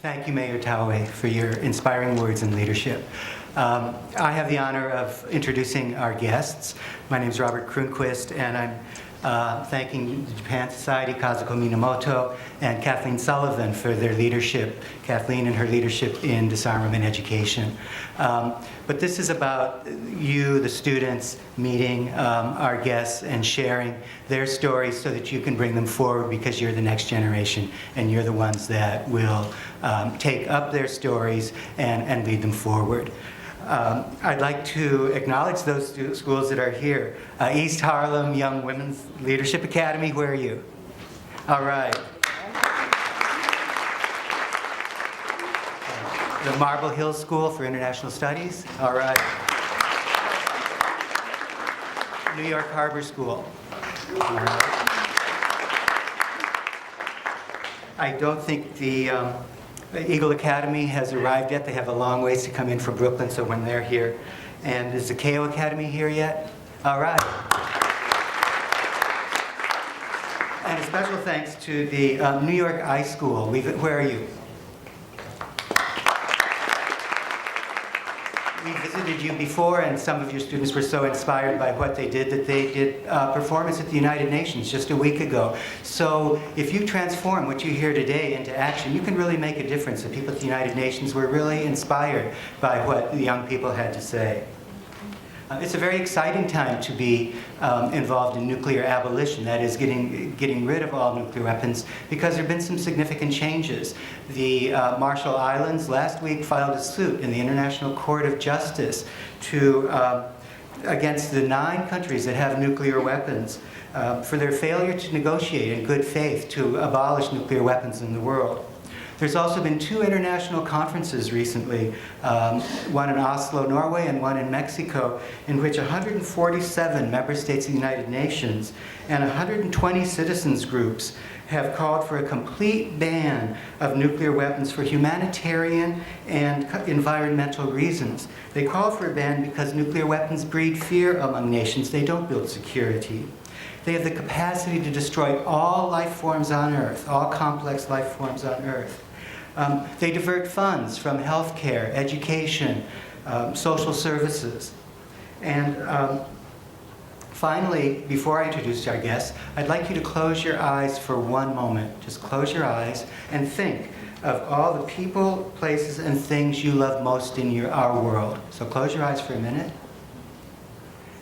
Thank you, Mayor Taue, for your inspiring words and leadership. I have the honor of introducing our guests. My name is Robert Croonquist, and I'm thanking the Japan Society, Kazuko Minamoto, and Kathleen Sullivan for their leadership, Kathleen and her leadership in disarmament education. But this is about you, the students, meeting our guests and sharing their stories so that you can bring them forward, because you're the next generation and you're the ones that will take up their stories and lead them forward. I'd like to acknowledge those schools that are here. East Harlem Young Women's Leadership Academy, where are you? All right. The Marble Hill School for International Studies, all right. New York Harbor School, all right. I don't think the Eagle Academy has arrived yet. They have a long ways to come in from Brooklyn, so when they're here. And is the KO Academy here yet? All right. And a special thanks to the New York I School. Where are you? We visited you before, and some of your students were so inspired by what they did that they did performance at the United Nations just a week ago. So if you transform what you hear today into action, you can really make a difference. The people at the United Nations were really inspired by what the young people had to say. It's a very exciting time to be involved in nuclear abolition, that is, getting rid of all nuclear weapons, because there have been some significant changes. The Marshall Islands last week filed a suit in the International Court of Justice against the 9 countries that have nuclear weapons for their failure to negotiate in good faith to abolish nuclear weapons in the world. There's also been 2 international conferences recently, one in Oslo, Norway, and one in Mexico, in which 147 member states of the United Nations and 120 citizens groups have called for a complete ban of nuclear weapons for humanitarian and environmental reasons. They call for a ban because nuclear weapons breed fear among nations. They don't build security. They have the capacity to destroy all life forms on Earth, all complex life forms on Earth. They divert funds from healthcare, education, social services. And finally, before I introduce our guests, I'd like you to close your eyes for one moment. Just close your eyes and think of all the people, places, and things you love most in our world. So close your eyes for a minute.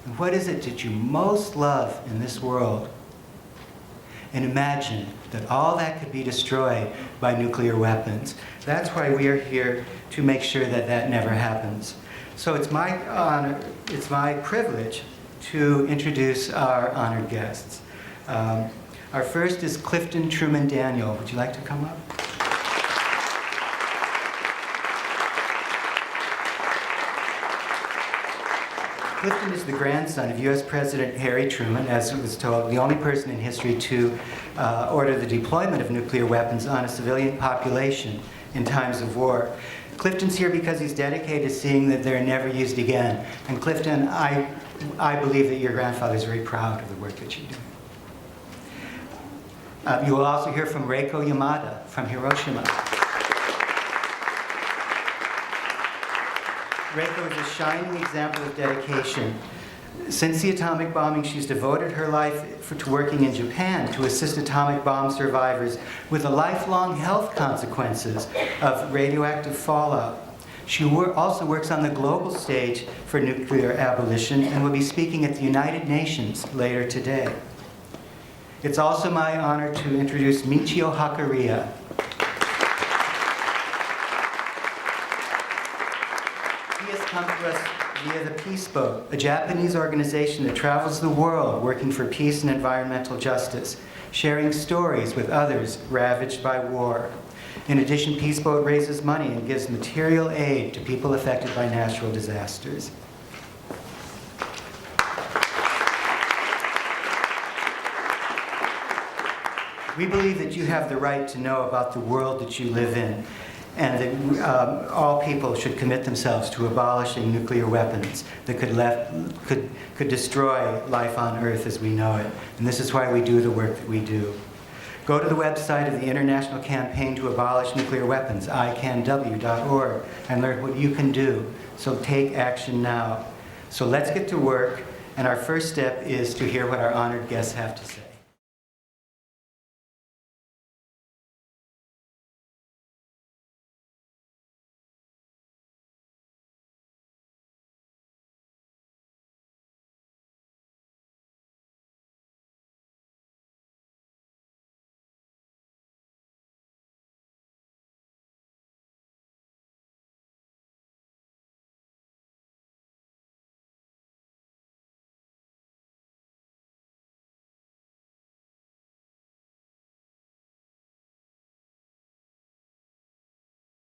And what is it that you most love in this world? And imagine that all that could be destroyed by nuclear weapons. That's why we are here, to make sure that that never happens. So it's my honor, it's my privilege to introduce our honored guests. Our first is Clifton Truman Daniel. Would you like to come up? Clifton is the grandson of U.S. President Harry Truman, as was told, the only person in history to order the deployment of nuclear weapons on a civilian population in times of war. Clifton's here because he's dedicated to seeing that they're never used again. And Clifton, I believe that your grandfather is very proud of the work that you do. You will also hear from Reiko Yamada from Hiroshima. Reiko is a shining example of dedication. Since the atomic bombing, she's devoted her life to working in Japan to assist atomic bomb survivors with the lifelong health consequences of radioactive fallout. She also works on the global stage for nuclear abolition and will be speaking at the United Nations later today. It's also my honor to introduce Michio Hakaria. He has come to us via the Peace Boat, a Japanese organization that travels the world working for peace and environmental justice, sharing stories with others ravaged by war. In addition, Peace Boat raises money and gives material aid to people affected by natural disasters. We believe that you have the right to know about the world that you live in, and that all people should commit themselves to abolishing nuclear weapons that could destroy life on Earth as we know it. And this is why we do the work that we do. Go to the website of the International Campaign to Abolish Nuclear Weapons, icanw.org, and learn what you can do. So take action now. So let's get to work, and our first step is to hear what our honored guests have to say.